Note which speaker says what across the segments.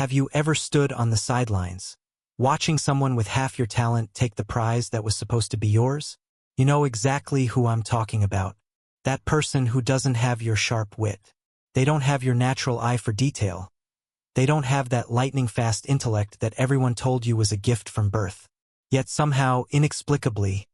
Speaker 1: Have you ever stood on the sidelines, watching someone with half your talent take the prize that was supposed to be yours? You know exactly who I'm talking about. That person who doesn't have your sharp wit. They don't have your natural eye for detail. They don't have that lightning-fast intellect that everyone told you was a gift from birth. Yet somehow, inexplicably,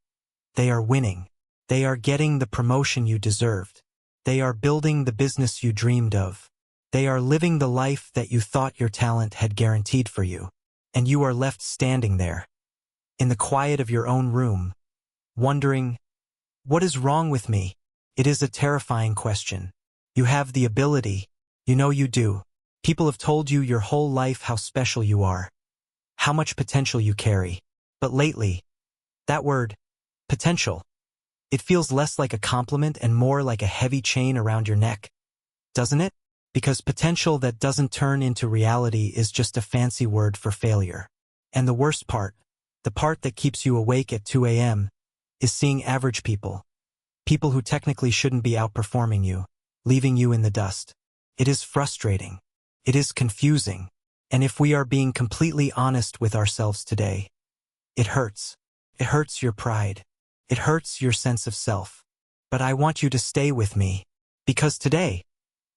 Speaker 1: they are winning. They are getting the promotion you deserved. They are building the business you dreamed of. They are living the life that you thought your talent had guaranteed for you. And you are left standing there, in the quiet of your own room, wondering, what is wrong with me? It is a terrifying question. You have the ability. You know you do. People have told you your whole life how special you are, how much potential you carry. But lately, that word, potential, it feels less like a compliment and more like a heavy chain around your neck, doesn't it? Because potential that doesn't turn into reality is just a fancy word for failure. And the worst part, the part that keeps you awake at 2 a.m., is seeing average people. People who technically shouldn't be outperforming you, leaving you in the dust. It is frustrating. It is confusing. And if we are being completely honest with ourselves today, it hurts. It hurts your pride. It hurts your sense of self. But I want you to stay with me, because today,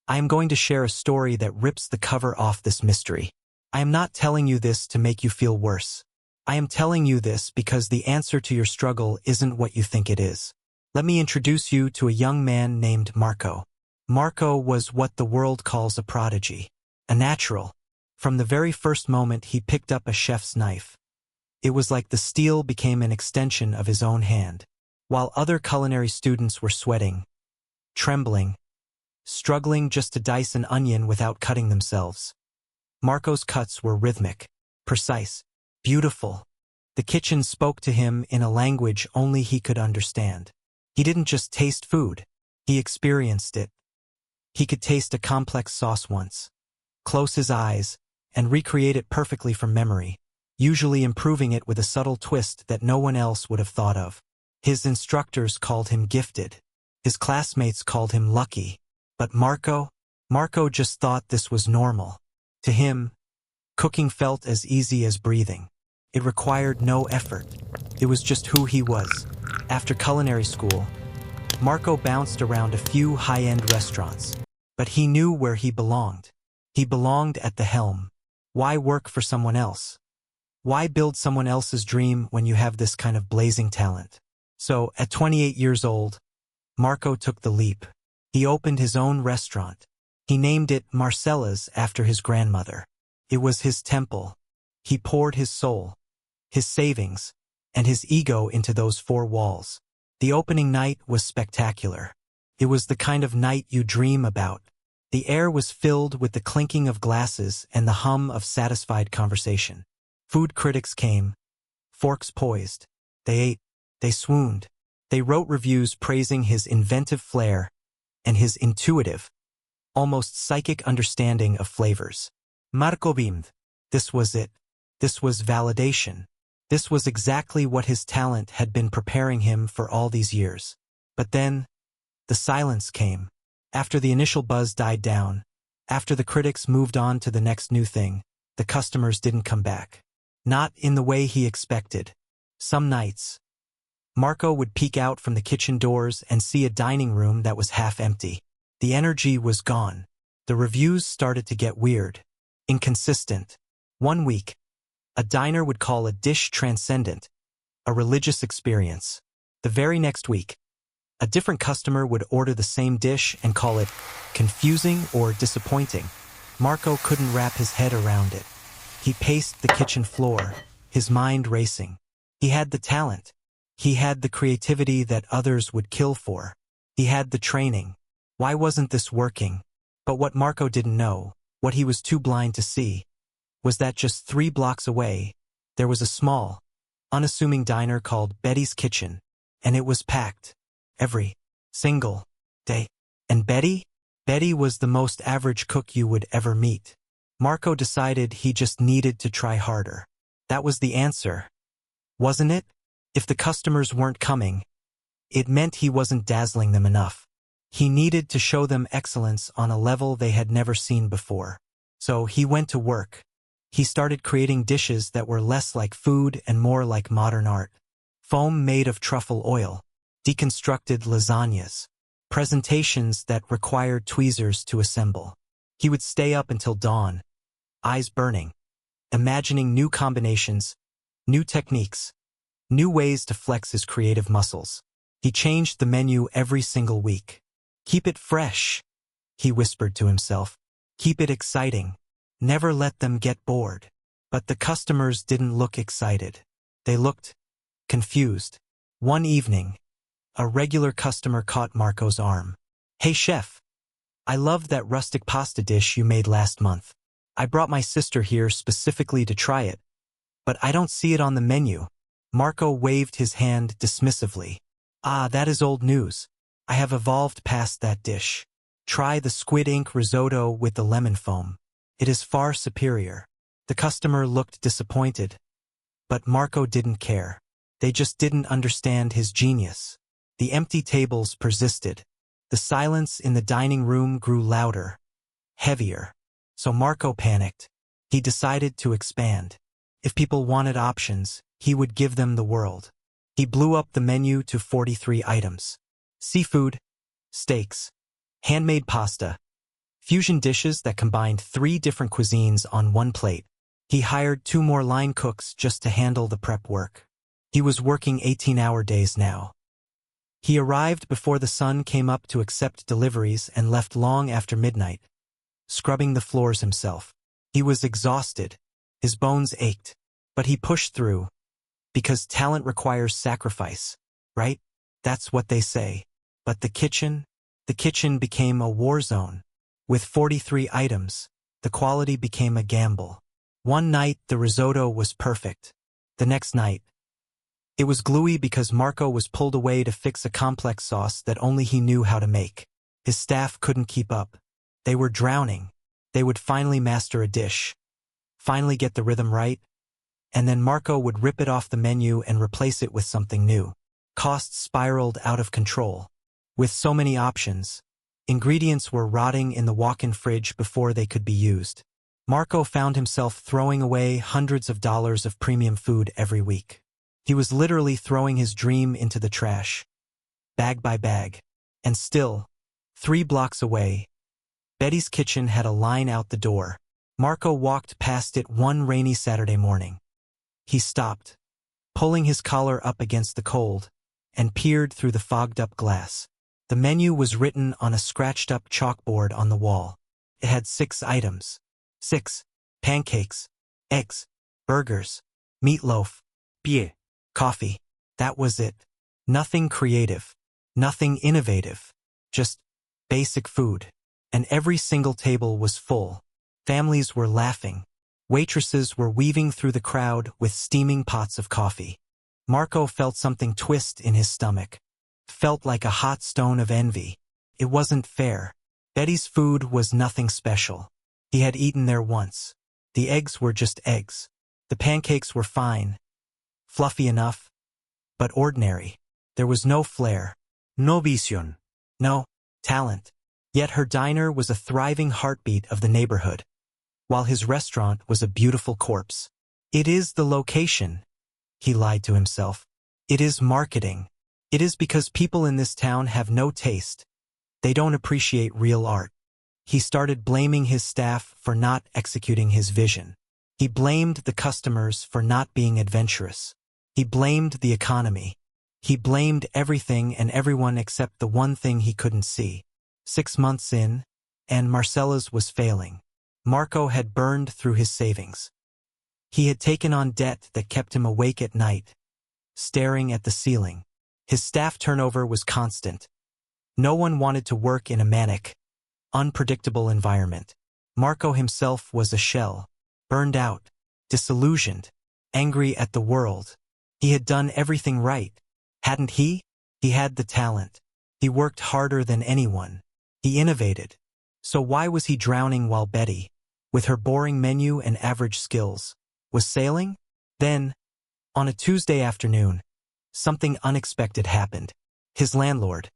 Speaker 1: I am going to share a story that rips the cover off this mystery. I am not telling you this to make you feel worse. I am telling you this because the answer to your struggle isn't what you think it is. Let me introduce you to a young man named Marco. Marco was what the world calls a prodigy, a natural. From the very first moment he picked up a chef's knife, it was like the steel became an extension of his own hand. While other culinary students were sweating, trembling, struggling just to dice an onion without cutting themselves, Marco's cuts were rhythmic, precise, beautiful. The kitchen spoke to him in a language only he could understand. He didn't just taste food, he experienced it. He could taste a complex sauce once, close his eyes, and recreate it perfectly from memory, usually improving it with a subtle twist that no one else would have thought of. His instructors called him gifted. His classmates called him lucky. But Marco just thought this was normal. To him, cooking felt as easy as breathing. It required no effort. It was just who he was. After culinary school, Marco bounced around a few high-end restaurants. But he knew where he belonged. He belonged at the helm. Why work for someone else? Why build someone else's dream when you have this kind of blazing talent? So, at 28 years old, Marco took the leap. He opened his own restaurant. He named it Marcella's after his grandmother. It was his temple. He poured his soul, his savings, and his ego into those four walls. The opening night was spectacular. It was the kind of night you dream about. The air was filled with the clinking of glasses and the hum of satisfied conversation. Food critics came, forks poised. They ate, they swooned. They wrote reviews praising his inventive flair and his intuitive, almost psychic understanding of flavors. Marco beamed. This was it. This was validation. This was exactly what his talent had been preparing him for all these years. But then, the silence came. After the initial buzz died down, after the critics moved on to the next new thing, the customers didn't come back. Not in the way he expected. Some nights, Marco would peek out from the kitchen doors and see a dining room that was half empty. The energy was gone. The reviews started to get weird, inconsistent. One week, a diner would call a dish transcendent, a religious experience. The very next week, a different customer would order the same dish and call it confusing or disappointing. Marco couldn't wrap his head around it. He paced the kitchen floor, his mind racing. He had the talent. He had the creativity that others would kill for. He had the training. Why wasn't this working? But what Marco didn't know, what he was too blind to see, was that just 3 blocks away, there was a small, unassuming diner called Betty's Kitchen, and it was packed. Every single day. And Betty was the most average cook you would ever meet. Marco decided he just needed to try harder. That was the answer, wasn't it? If the customers weren't coming, it meant he wasn't dazzling them enough. He needed to show them excellence on a level they had never seen before. So he went to work. He started creating dishes that were less like food and more like modern art. Foam made of truffle oil, deconstructed lasagnas, presentations that required tweezers to assemble. He would stay up until dawn, eyes burning, imagining new combinations, new techniques, new ways to flex his creative muscles. He changed the menu every single week. "Keep it fresh," he whispered to himself. "Keep it exciting. Never let them get bored." But the customers didn't look excited. They looked confused. One evening, a regular customer caught Marco's arm. "Hey chef, I loved that rustic pasta dish you made last month. I brought my sister here specifically to try it, but I don't see it on the menu." Marco waved his hand dismissively. "Ah, that is old news. I have evolved past that dish. Try the squid ink risotto with the lemon foam. It is far superior." The customer looked disappointed, but Marco didn't care. They just didn't understand his genius. The empty tables persisted. The silence in the dining room grew louder, heavier. So Marco panicked. He decided to expand. If people wanted options, he would give them the world. He blew up the menu to 43 items. Seafood, steaks, handmade pasta, fusion dishes that combined 3 different cuisines on one plate. He hired 2 more line cooks just to handle the prep work. He was working 18-hour days now. He arrived before the sun came up to accept deliveries and left long after midnight, scrubbing the floors himself. He was exhausted. His bones ached. But he pushed through. Because talent requires sacrifice, right? That's what they say. But the kitchen became a war zone. With 43 items, the quality became a gamble. One night, the risotto was perfect. The next night, it was gluey because Marco was pulled away to fix a complex sauce that only he knew how to make. His staff couldn't keep up. They were drowning. They would finally master a dish, finally get the rhythm right, and then Marco would rip it off the menu and replace it with something new. Costs spiraled out of control. With so many options, ingredients were rotting in the walk-in fridge before they could be used. Marco found himself throwing away hundreds of dollars of premium food every week. He was literally throwing his dream into the trash, bag by bag. And still, 3 blocks away, Betty's kitchen had a line out the door. Marco walked past it one rainy Saturday morning. He stopped, pulling his collar up against the cold, and peered through the fogged-up glass. The menu was written on a scratched-up chalkboard on the wall. It had 6 items. 6 pancakes, eggs, burgers, meatloaf, beer, coffee. That was it. Nothing creative, nothing innovative, just basic food. And every single table was full. Families were laughing. Waitresses were weaving through the crowd with steaming pots of coffee. Marco felt something twist in his stomach. Felt like a hot stone of envy. It wasn't fair. Betty's food was nothing special. He had eaten there once. The eggs were just eggs. The pancakes were fine, fluffy enough, but ordinary. There was no flair, no vision, no talent. Yet her diner was a thriving heartbeat of the neighborhood, while his restaurant was a beautiful corpse. It is the location, he lied to himself. It is marketing. It is because people in this town have no taste. They don't appreciate real art. He started blaming his staff for not executing his vision. He blamed the customers for not being adventurous. He blamed the economy. He blamed everything and everyone except the one thing he couldn't see. 6 months in, and Marcella's was failing. Marco had burned through his savings. He had taken on debt that kept him awake at night, staring at the ceiling. His staff turnover was constant. No one wanted to work in a manic, unpredictable environment. Marco himself was a shell, burned out, disillusioned, angry at the world. He had done everything right, hadn't he? He had the talent. He worked harder than anyone. He innovated. So why was he drowning while Betty, with her boring menu and average skills, was sailing? Then, on a Tuesday afternoon, something unexpected happened. His landlord,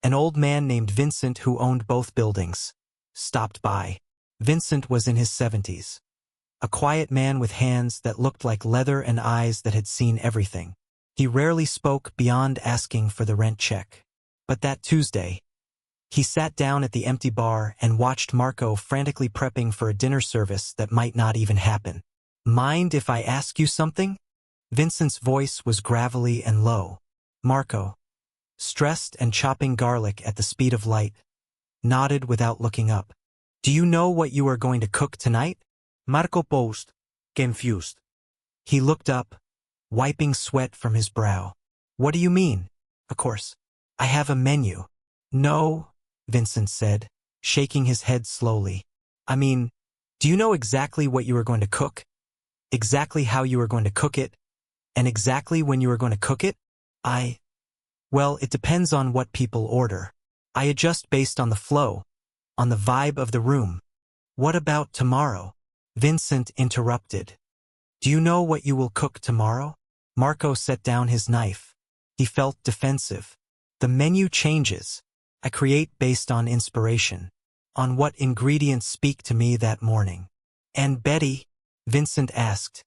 Speaker 1: an old man named Vincent who owned both buildings, stopped by. Vincent was in his 70s. a quiet man with hands that looked like leather and eyes that had seen everything. He rarely spoke beyond asking for the rent check. But that Tuesday, he sat down at the empty bar and watched Marco frantically prepping for a dinner service that might not even happen. "Mind if I ask you something?" Vincent's voice was gravelly and low. Marco, stressed and chopping garlic at the speed of light, nodded without looking up. "Do you know what you are going to cook tonight?" Marco paused, confused. He looked up, wiping sweat from his brow. "What do you mean?" "Of course. I have a menu." "No," Vincent said, shaking his head slowly. "I mean, do you know exactly what you are going to cook? Exactly how you are going to cook it? And exactly when you are going to cook it?" Well, it depends on what people order. I adjust based on the flow, on the vibe of the room." "What about tomorrow?" Vincent interrupted. "Do you know what you will cook tomorrow?" Marco set down his knife. He felt defensive. "The menu changes. I create based on inspiration, on what ingredients speak to me that morning." "And Betty?" Vincent asked,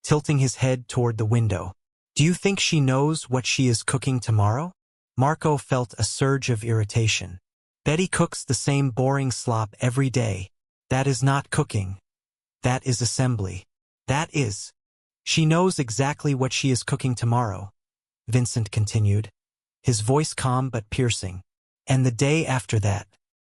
Speaker 1: tilting his head toward the window. "Do you think she knows what she is cooking tomorrow?" Marco felt a surge of irritation. "Betty cooks the same boring slop every day. That is not cooking. That is assembly. That is. She knows exactly what she is cooking tomorrow," Vincent continued, his voice calm but piercing. "And the day after that,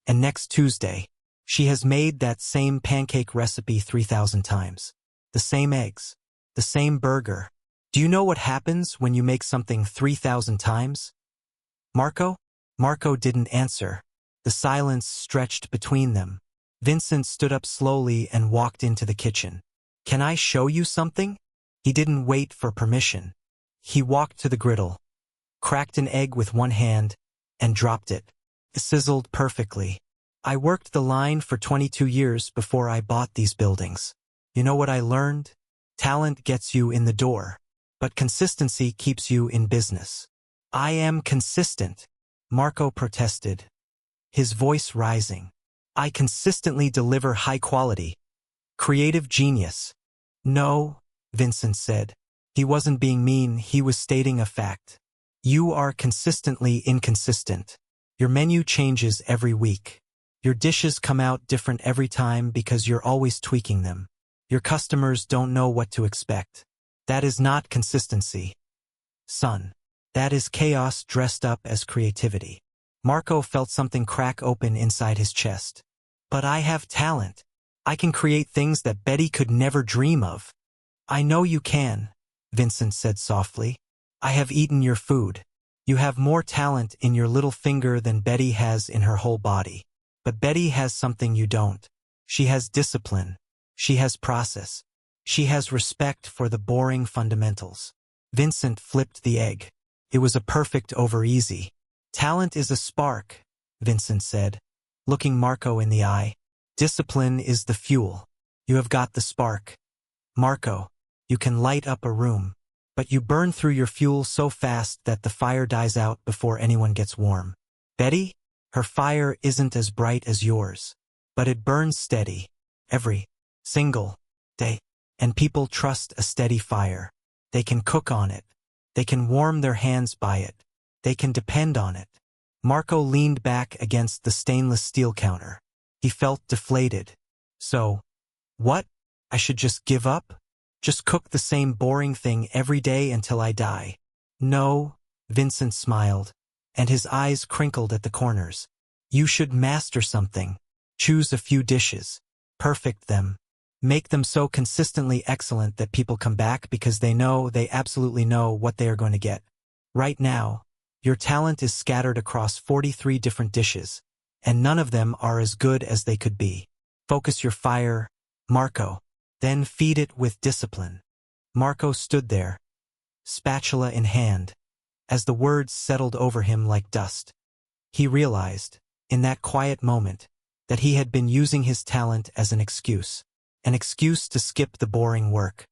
Speaker 1: and next Tuesday, she has made that same pancake recipe 3,000 times. The same eggs. The same burger. Do you know what happens when you make something 3,000 times?" "Marco?" Marco didn't answer. The silence stretched between them. Vincent stood up slowly and walked into the kitchen. "Can I show you something?" He didn't wait for permission. He walked to the griddle, cracked an egg with one hand, and dropped it. It sizzled perfectly. "I worked the line for 22 years before I bought these buildings. You know what I learned? Talent gets you in the door, but consistency keeps you in business." "I am consistent," Marco protested, his voice rising. "I consistently deliver high quality. Creative genius." "No," Vincent said. He wasn't being mean, he was stating a fact. "You are consistently inconsistent. Your menu changes every week. Your dishes come out different every time because you're always tweaking them. Your customers don't know what to expect. That is not consistency, son. That is chaos dressed up as creativity." Marco felt something crack open inside his chest. "But I have talent. I can create things that Betty could never dream of." "I know you can," Vincent said softly. "I have eaten your food. You have more talent in your little finger than Betty has in her whole body. But Betty has something you don't. She has discipline. She has process. She has respect for the boring fundamentals." Vincent flipped the egg. It was a perfect over easy. "Talent is a spark," Vincent said, looking Marco in the eye. "Discipline is the fuel. You have got the spark. Marco, you can light up a room, but you burn through your fuel so fast that the fire dies out before anyone gets warm. Betty, her fire isn't as bright as yours, but it burns steady, every single day, and people trust a steady fire. They can cook on it. They can warm their hands by it. They can depend on it." Marco leaned back against the stainless steel counter. He felt deflated. "So, what? I should just give up? Just cook the same boring thing every day until I die?" "No," Vincent smiled, and his eyes crinkled at the corners. "You should master something. Choose a few dishes. Perfect them. Make them so consistently excellent that people come back because they absolutely know what they are going to get. Right now, your talent is scattered across 43 different dishes, and none of them are as good as they could be. Focus your fire, Marco, then feed it with discipline." Marco stood there, spatula in hand, as the words settled over him like dust. He realized, in that quiet moment, that he had been using his talent as an excuse to skip the boring work,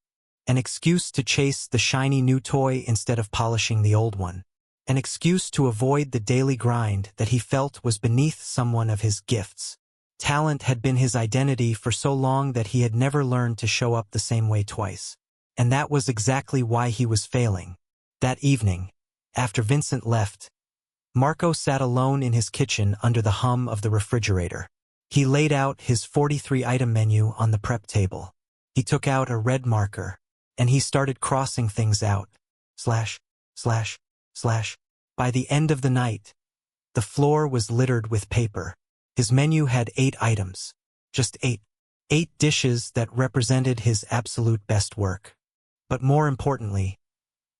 Speaker 1: an excuse to chase the shiny new toy instead of polishing the old one, an excuse to avoid the daily grind that he felt was beneath someone of his gifts. Talent had been his identity for so long that he had never learned to show up the same way twice. And that was exactly why he was failing. That evening, after Vincent left, Marco sat alone in his kitchen under the hum of the refrigerator. He laid out his 43-item menu on the prep table. He took out a red marker, and he started crossing things out. Slash, slash, slash. By the end of the night, the floor was littered with paper. His menu had 8 items. Just 8. 8 dishes that represented his absolute best work. But more importantly,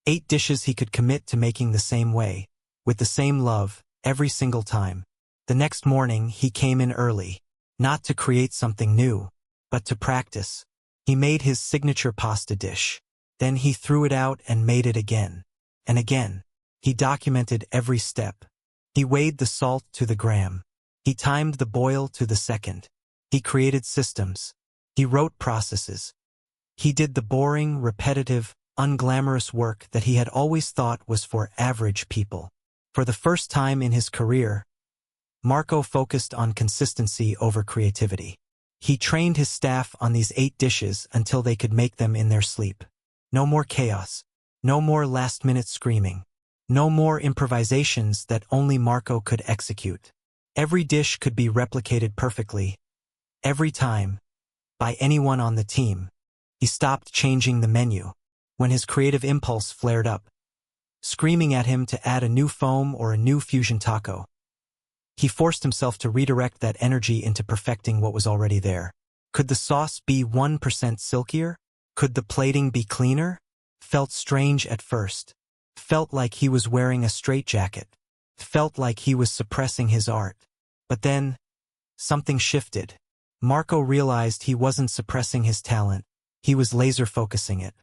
Speaker 1: 8 dishes he could commit to making the same way, with the same love, every single time. The next morning, he came in early, not to create something new, but to practice. He made his signature pasta dish. Then he threw it out and made it again. And again. He documented every step. He weighed the salt to the gram. He timed the boil to the second. He created systems. He wrote processes. He did the boring, repetitive, unglamorous work that he had always thought was for average people. For the first time in his career, Marco focused on consistency over creativity. He trained his staff on these 8 dishes until they could make them in their sleep. No more chaos. No more last-minute screaming. No more improvisations that only Marco could execute. Every dish could be replicated perfectly, every time, by anyone on the team. He stopped changing the menu when his creative impulse flared up, screaming at him to add a new foam or a new fusion taco. He forced himself to redirect that energy into perfecting what was already there. Could the sauce be 1% silkier? Could the plating be cleaner? Felt strange at first. Felt like he was wearing a straitjacket. Felt like he was suppressing his art. But then, something shifted. Marco realized he wasn't suppressing his talent. He was laser-focusing it,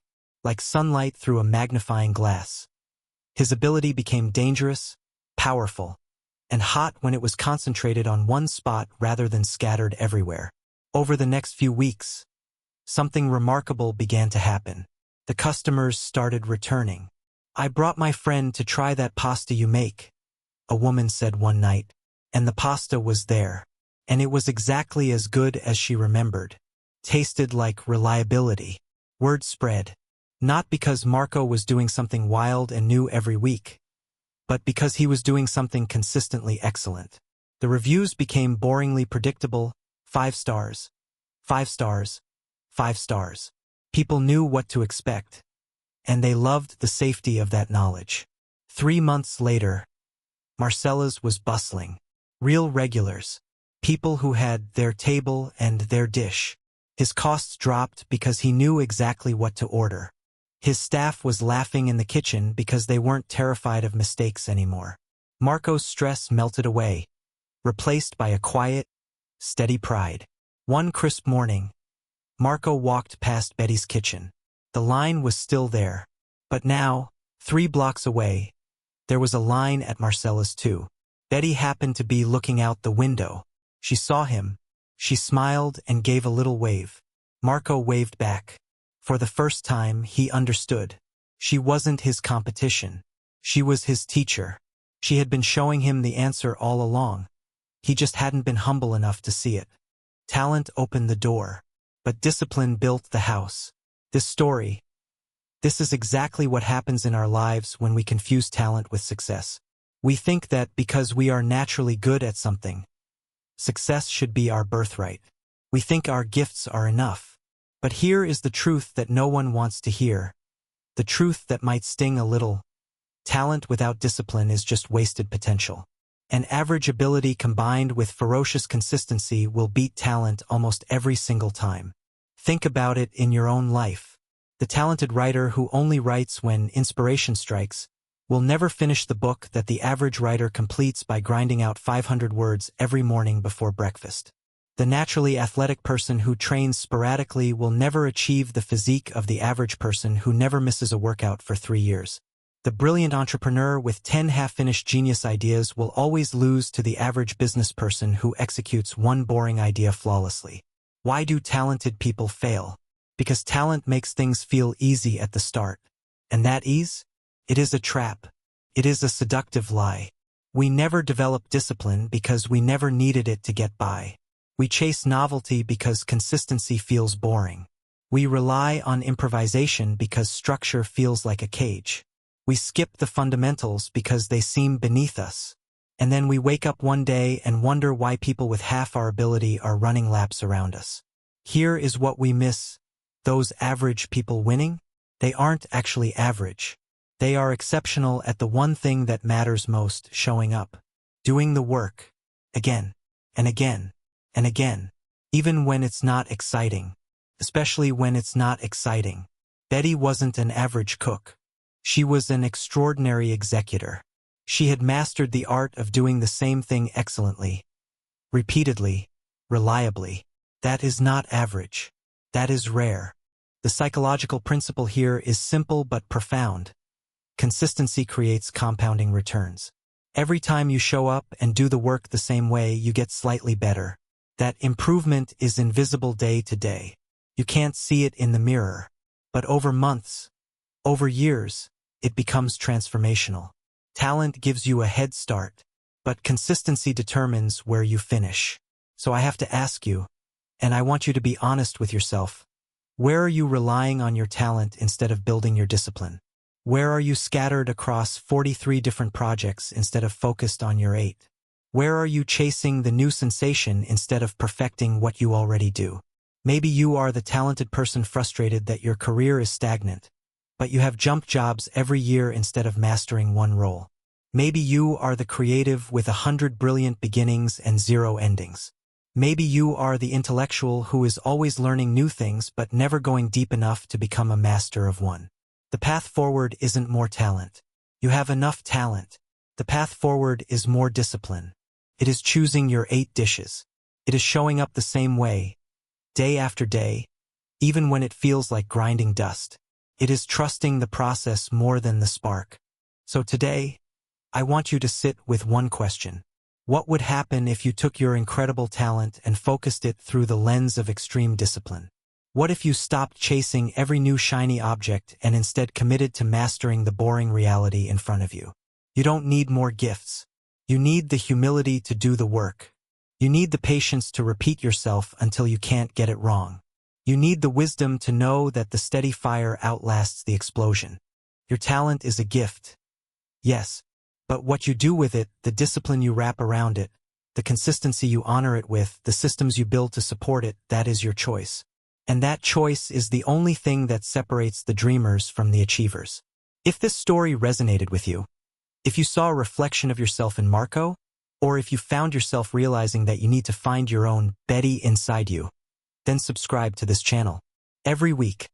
Speaker 1: like sunlight through a magnifying glass. His ability became dangerous, powerful, and hot when it was concentrated on one spot rather than scattered everywhere. Over the next few weeks, something remarkable began to happen. The customers started returning. "I brought my friend to try that pasta you make," a woman said one night, and the pasta was there, and it was exactly as good as she remembered. Tasted like reliability. Word spread, not because Marco was doing something wild and new every week, but because he was doing something consistently excellent. The reviews became boringly predictable: 5 stars, 5 stars, 5 stars. People knew what to expect, and they loved the safety of that knowledge. 3 months later, Marcella's was bustling. Real regulars, people who had their table and their dish. His costs dropped because he knew exactly what to order. His staff was laughing in the kitchen because they weren't terrified of mistakes anymore. Marco's stress melted away, replaced by a quiet, steady pride. One crisp morning, Marco walked past Betty's kitchen. The line was still there, but now, 3 blocks away, there was a line at Marcella's too. Betty happened to be looking out the window. She saw him. She smiled and gave a little wave. Marco waved back. For the first time, he understood. She wasn't his competition. She was his teacher. She had been showing him the answer all along. He just hadn't been humble enough to see it. Talent opened the door, but discipline built the house. This is exactly what happens in our lives when we confuse talent with success. We think that because we are naturally good at something, success should be our birthright. We think our gifts are enough. But here is the truth that no one wants to hear. The truth that might sting a little. Talent without discipline is just wasted potential. And average ability combined with ferocious consistency will beat talent almost every single time. Think about it in your own life. The talented writer who only writes when inspiration strikes will never finish the book that the average writer completes by grinding out 500 words every morning before breakfast. The naturally athletic person who trains sporadically will never achieve the physique of the average person who never misses a workout for 3 years. The brilliant entrepreneur with 10 half-finished genius ideas will always lose to the average business person who executes one boring idea flawlessly. Why do talented people fail? Because talent makes things feel easy at the start. And that ease? It is a trap. It is a seductive lie. We never developed discipline because we never needed it to get by. We chase novelty because consistency feels boring. We rely on improvisation because structure feels like a cage. We skip the fundamentals because they seem beneath us. And then we wake up one day and wonder why people with half our ability are running laps around us. Here is what we miss. Those average people winning? They aren't actually average. They are exceptional at the one thing that matters most, showing up. Doing the work. Again. And again. And again. Even when it's not exciting. Especially when it's not exciting. Betty wasn't an average cook. She was an extraordinary executor. She had mastered the art of doing the same thing excellently. Repeatedly. Reliably. That is not average. That is rare. The psychological principle here is simple but profound. Consistency creates compounding returns. Every time you show up and do the work the same way, you get slightly better. That improvement is invisible day to day. You can't see it in the mirror. But over months, over years, it becomes transformational. Talent gives you a head start, but consistency determines where you finish. So I have to ask you, and I want you to be honest with yourself, where are you relying on your talent instead of building your discipline? Where are you scattered across 43 different projects instead of focused on your 8? Where are you chasing the new sensation instead of perfecting what you already do? Maybe you are the talented person frustrated that your career is stagnant, but you have jump jobs every year instead of mastering one role. Maybe you are the creative with 100 brilliant beginnings and 0 endings. Maybe you are the intellectual who is always learning new things but never going deep enough to become a master of one. The path forward isn't more talent. You have enough talent. The path forward is more discipline. It is choosing your 8 dishes. It is showing up the same way, day after day, even when it feels like grinding dust. It is trusting the process more than the spark. So today, I want you to sit with one question. What would happen if you took your incredible talent and focused it through the lens of extreme discipline? What if you stopped chasing every new shiny object and instead committed to mastering the boring reality in front of you? You don't need more gifts. You need the humility to do the work. You need the patience to repeat yourself until you can't get it wrong. You need the wisdom to know that the steady fire outlasts the explosion. Your talent is a gift. Yes, but what you do with it, the discipline you wrap around it, the consistency you honor it with, the systems you build to support it, that is your choice. And that choice is the only thing that separates the dreamers from the achievers. If this story resonated with you, if you saw a reflection of yourself in Marco, or if you found yourself realizing that you need to find your own Betty inside you, then subscribe to this channel. Every week,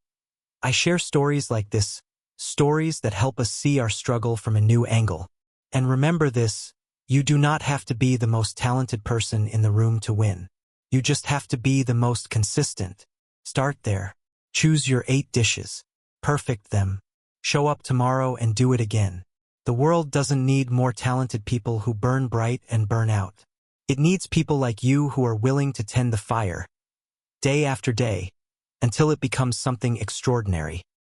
Speaker 1: I share stories like this, stories that help us see our struggle from a new angle. And remember this, you do not have to be the most talented person in the room to win. You just have to be the most consistent. Start there. Choose your 8 dishes. Perfect them. Show up tomorrow and do it again. The world doesn't need more talented people who burn bright and burn out. It needs people like you who are willing to tend the fire, day after day, until it becomes something extraordinary.